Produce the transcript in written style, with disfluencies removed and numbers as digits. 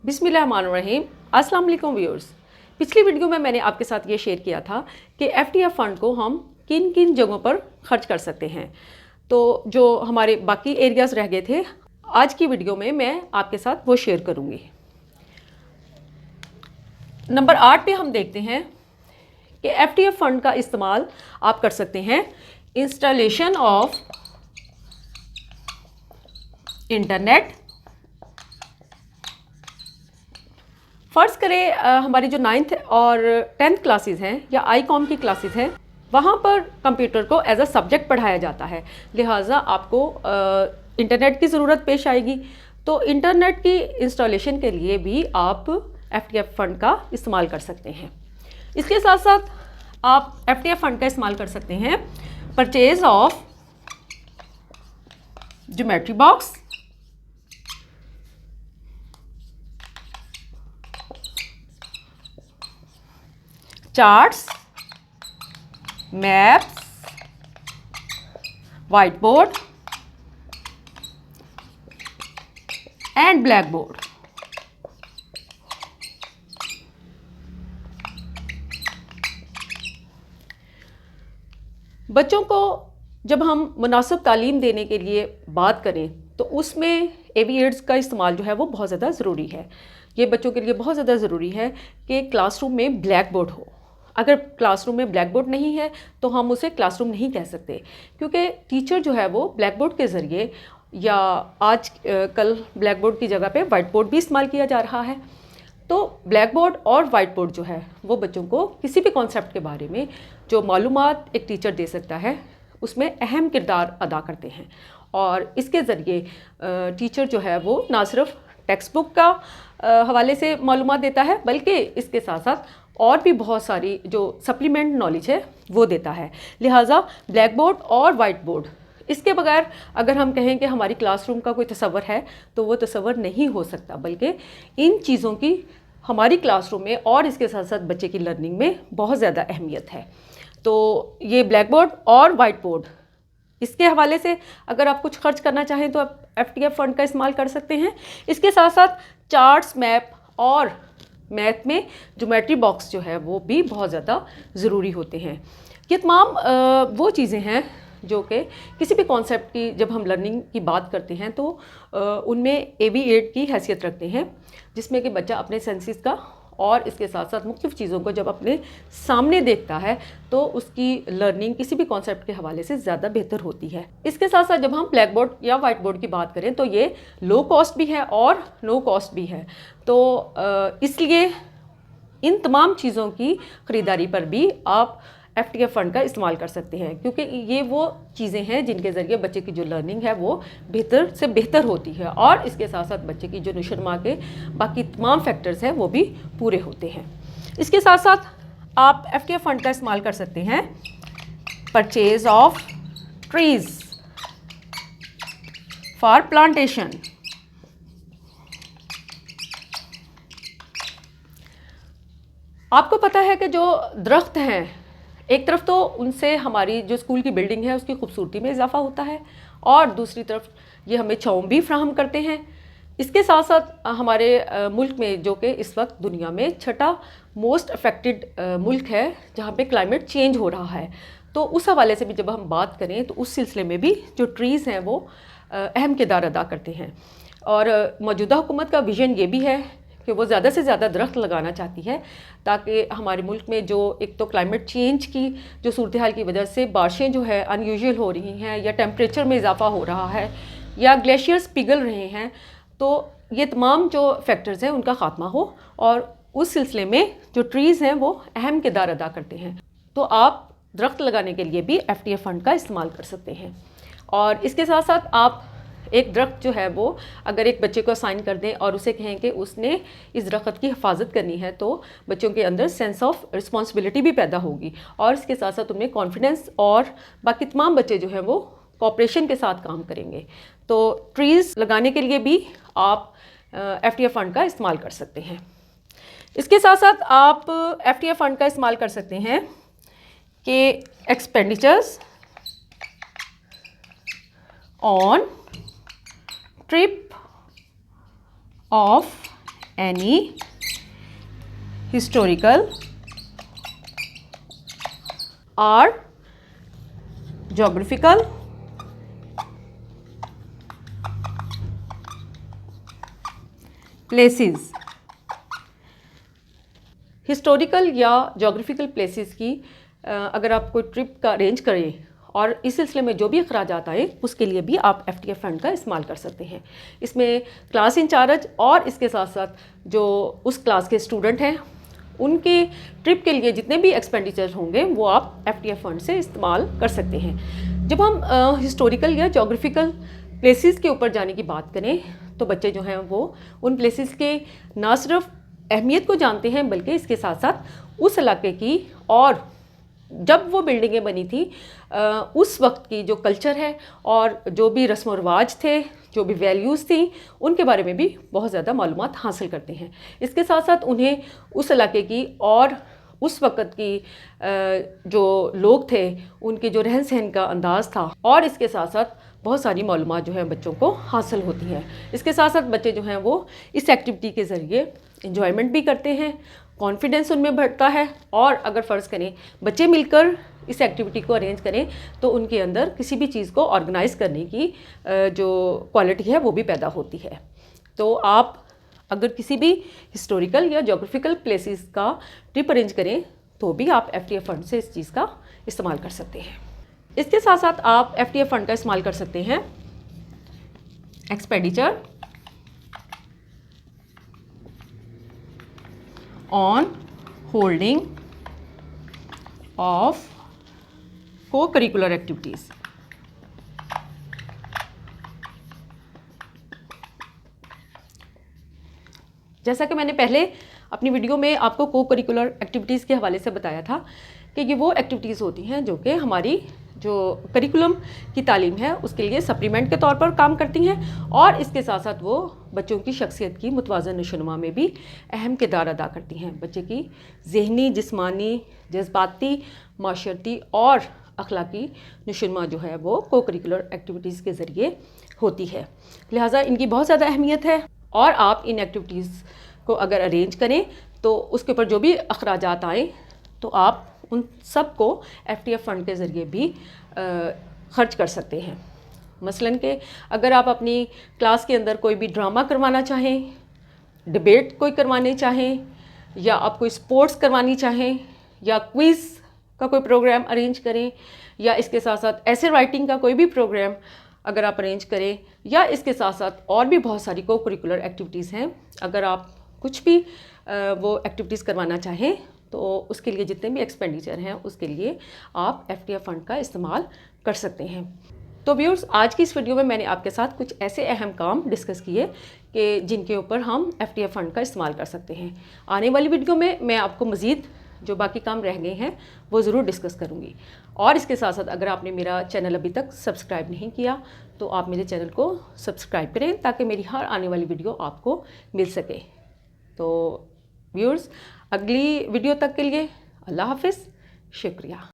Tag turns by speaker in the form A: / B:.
A: बिस्मिल्लाहिर्रहमानिर्रहीम। अस्सलाम वालेकुम व्यूअर्स। पिछली वीडियो में मैंने आपके साथ ये शेयर किया था कि एफडीएफ फ़ंड को हम किन किन जगहों पर खर्च कर सकते हैं। तो जो हमारे बाकी एरियाज़ रह गए थे, आज की वीडियो में मैं आपके साथ वो शेयर करूँगी। नंबर 8 पे हम देखते हैं कि एफडीएफ फ़ंड का इस्तेमाल आप कर सकते हैं इंस्टॉलेशन ऑफ इंटरनेट। फ़र्ज़ करें हमारी जो 9th और 10th क्लासेस हैं या आईकॉम की क्लासेस हैं, वहाँ पर कंप्यूटर को एज अ सब्जेक्ट पढ़ाया जाता है, लिहाजा आपको इंटरनेट की ज़रूरत पेश आएगी। तो इंटरनेट की इंस्टॉलेशन के लिए भी आप एफडीएफ फ़ंड का इस्तेमाल कर सकते हैं। इसके साथ साथ आप एफडीएफ फ़ंड का इस्तेमाल कर सकते हैं purchase of geometry box, charts, maps, white board and black board. बच्चों को जब हम मुनासिब तालीम देने के लिए बात करें तो उसमें एवी एड्स का इस्तेमाल जो है वो बहुत ज़्यादा ज़रूरी है। ये बच्चों के लिए बहुत ज़्यादा ज़रूरी है कि क्लासरूम में ब्लैक बोर्ड हो। अगर क्लासरूम में ब्लैक बोर्ड नहीं है तो हम उसे क्लासरूम नहीं कह सकते, क्योंकि टीचर जो है वो ब्लैक बोर्ड के ज़रिए या आज कल ब्लैक बोर्ड की जगह पे वाइट बोर्ड भी इस्तेमाल किया जा रहा है। तो ब्लैक बोर्ड और वाइट बोर्ड जो है वो बच्चों को किसी भी कॉन्सेप्ट के बारे में जो मालूमात एक टीचर दे सकता है उसमें अहम किरदार अदा करते हैं। और इसके ज़रिए टीचर जो है वो ना सिर्फ टेक्स्ट बुक का हवाले से मालूमात देता है, बल्कि इसके साथ साथ और भी बहुत सारी जो सप्लीमेंट नॉलेज है वो देता है। लिहाजा ब्लैक बोर्ड और वाइट बोर्ड इसके बगैर अगर हम कहें कि हमारी क्लासरूम का कोई तस्वर है तो वो तस्वर नहीं हो सकता, बल्कि इन चीज़ों की हमारी क्लासरूम में और इसके साथ साथ बच्चे की लर्निंग में बहुत ज़्यादा अहमियत है। तो ये ब्लैक बोर्ड और वाइट बोर्ड इसके हवाले से अगर आप कुछ खर्च करना चाहें तो आप एफडीएफ फ़ंड का इस्तेमाल कर सकते हैं। इसके साथ साथ चार्ट्स, मैप और मैथ में ज्योमेट्री बॉक्स जो है वो भी बहुत ज़्यादा ज़रूरी होते हैं। ये तमाम वो चीज़ें हैं जो कि किसी भी कॉन्सेप्ट की जब हम लर्निंग की बात करते हैं तो उनमें एवी एड की हैसियत रखते हैं, जिसमें कि बच्चा अपने सेंसेस का और इसके साथ साथ मुख्तलिफ़ चीज़ों को जब अपने सामने देखता है तो उसकी लर्निंग किसी भी कॉन्सेप्ट के हवाले से ज़्यादा बेहतर होती है। इसके साथ साथ जब हम ब्लैक बोर्ड या वाइट बोर्ड की बात करें तो ये लो कॉस्ट भी है और नो कॉस्ट भी है। तो इसलिए इन तमाम चीज़ों की ख़रीदारी पर भी आप एफडीएफ फ़ंड का इस्तेमाल कर सकते हैं, क्योंकि ये वो चीज़ें हैं जिनके ज़रिए बच्चे की जो लर्निंग है वो बेहतर से बेहतर होती है और इसके साथ साथ बच्चे की जो नशोनुमा के बाकी तमाम फैक्टर्स हैं वो भी पूरे होते हैं। इसके साथ साथ आप एफडीएफ फ़ंड का इस्तेमाल कर सकते हैं purchase of trees for plantation. आपको पता है कि जो दरख्त हैं, एक तरफ तो उनसे हमारी जो स्कूल की बिल्डिंग है उसकी खूबसूरती में इजाफा होता है और दूसरी तरफ ये हमें छाँव भी फ्राहम करते हैं। इसके साथ साथ हमारे मुल्क में जो कि इस वक्त दुनिया में छठा मोस्ट अफेक्टेड मुल्क है जहाँ पे क्लाइमेट चेंज हो रहा है, तो उस हवाले से भी जब हम बात करें तो उस सिलसिले में भी जो ट्रीज़ हैं वो अहम किरदार अदा करते हैं। और मौजूदा हुकूमत का विज़न ये भी है कि वो ज़्यादा से ज़्यादा दरख्त लगाना चाहती है, ताकि हमारे मुल्क में जो एक तो क्लाइमेट चेंज की जो सूरत हाल की वजह से बारिशें जो है अनयूजुअल हो रही हैं या टेम्परेचर में इजाफा हो रहा है या ग्लेशियर्स पिघल रहे हैं, तो ये तमाम जो फैक्टर्स हैं उनका ख़ात्मा हो और उस सिलसिले में जो ट्रीज़ हैं वो अहम किरदार अदा करते हैं। तो आप दरख्त लगाने के लिए भी एफडीएफ फ़ंड का इस्तेमाल कर सकते हैं। और इसके साथ साथ आप एक दरख्त जो है वो अगर एक बच्चे को असाइन कर दें और उसे कहें कि उसने इस दरख्त की हिफाजत करनी है, तो बच्चों के अंदर सेंस ऑफ रिस्पॉन्सिबिलिटी भी पैदा होगी और इसके साथ साथ उनमें कॉन्फिडेंस और बाकी तमाम बच्चे जो हैं वो कोऑपरेशन के साथ काम करेंगे। तो ट्रीज़ लगाने के लिए भी आप एफडीएफ फ़ंड का इस्तेमाल कर सकते हैं। इसके साथ साथ आप एफडीएफ फ़ंड का इस्तेमाल कर सकते हैं कि expenditures on trip of any historical और ज्योग्राफिकल प्लेसेस। हिस्टोरिकल या ज्योग्राफिकल प्लेसेस की अगर आप कोई ट्रिप का अरेंज करें और इस सिलसिले में जो भी अखराजात आए उसके लिए भी आप FTF फंड का इस्तेमाल कर सकते हैं। इसमें क्लास इंचार्ज और इसके साथ साथ जो उस क्लास के स्टूडेंट हैं उनके ट्रिप के लिए जितने भी एक्सपेंडिचर होंगे वो आप FTF फंड से इस्तेमाल कर सकते हैं। जब हम हिस्टोरिकल या ज्योग्राफिकल प्लेसेस के ऊपर जाने की बात करें तो बच्चे जो हैं वो उन प्लेसेस के ना सिर्फ अहमियत को जानते हैं बल्कि इसके साथ साथ उस इलाके की और जब वो बिल्डिंगें बनी थी उस वक्त की जो कल्चर है और जो भी रस्म व रिवाज थे, जो भी वैल्यूज़ थी, उनके बारे में भी बहुत ज़्यादा मालूमात हासिल करते हैं। इसके साथ साथ उन्हें उस इलाके की और उस वक़्त की जो लोग थे उनके जो रहन सहन का अंदाज़ था और इसके साथ साथ बहुत सारी मालूमात जो है बच्चों को हासिल होती हैं। इसके साथ साथ बच्चे जो हैं वो इस एक्टिविटी के ज़रिए इंजॉयमेंट भी करते हैं, कॉन्फिडेंस उनमें बढ़ता है और अगर फ़र्ज़ करें बच्चे मिलकर इस एक्टिविटी को अरेंज करें तो उनके अंदर किसी भी चीज़ को ऑर्गेनाइज़ करने की जो क्वालिटी है वो भी पैदा होती है। तो आप अगर किसी भी हिस्टोरिकल या ज्योग्राफिकल प्लेसेस का ट्रिप अरेंज करें तो भी आप FTF फंड से इस चीज़ का इस्तेमाल कर सकते हैं। इसके साथ साथ आप FTF फंड का इस्तेमाल कर सकते हैं एक्सपेंडिचर ऑन होल्डिंग ऑफ को करिकुलर एक्टिविटीज़। जैसा कि मैंने पहले अपनी वीडियो में आपको को करिकुलर एक्टिविटीज़ के हवाले से बताया था कि ये वो एक्टिविटीज़ होती हैं जो कि हमारी जो करिकुलम की तालीम है उसके लिए सप्लीमेंट के तौर पर काम करती हैं और इसके साथ साथ वो बच्चों की शख्सियत की मुतवाज़न नशोनुमा में भी अहम किरदार अदा करती हैं। बच्चे की ज़हनी, जिस्मानी, जज्बाती, माशरती और अखलाकी नशोनुमा जो है वो को करिकुलर एक्टिविटीज़ के ज़रिए होती है। लिहाजा इनकी बहुत ज़्यादा अहमियत है और आप इन एक्टिविटीज़ को अगर अरेंज करें तो उसके ऊपर जो भी अखराजात आए तो आप उन सब को FTF फंड के ज़रिए भी ख़र्च कर सकते हैं। मसलन कि अगर आप अपनी क्लास के अंदर कोई भी ड्रामा करवाना चाहें, डिबेट कोई करवाने चाहें या आप कोई स्पोर्ट्स करवानी चाहें या क्विज़ का कोई प्रोग्राम अरेंज करें या इसके साथ साथ ऐसे राइटिंग का कोई भी प्रोग्राम अगर आप अरेंज करें या इसके साथ साथ और भी बहुत सारी को करिकुलर एक्टिविटीज़ हैं, अगर आप कुछ भी वो एक्टिविटीज़ करवाना चाहें तो उसके लिए जितने भी एक्सपेंडिचर हैं उसके लिए आप FTF फंड का इस्तेमाल कर सकते हैं। तो व्यूअर्स, आज की इस वीडियो में मैंने आपके साथ कुछ ऐसे अहम काम डिस्कस किए कि जिनके ऊपर हम FTF फंड का इस्तेमाल कर सकते हैं। आने वाली वीडियो में मैं आपको मज़ीद जो बाकी काम रह गए हैं वो ज़रूर डिस्कस करूँगी। और इसके साथ साथ अगर आपने मेरा चैनल अभी तक सब्सक्राइब नहीं किया तो आप मेरे चैनल को सब्सक्राइब करें ताकि मेरी हर आने वाली वीडियो आपको मिल सके। तो व्यूअर्स, अगली वीडियो तक के लिए अल्लाह हाफ़िज़, शुक्रिया।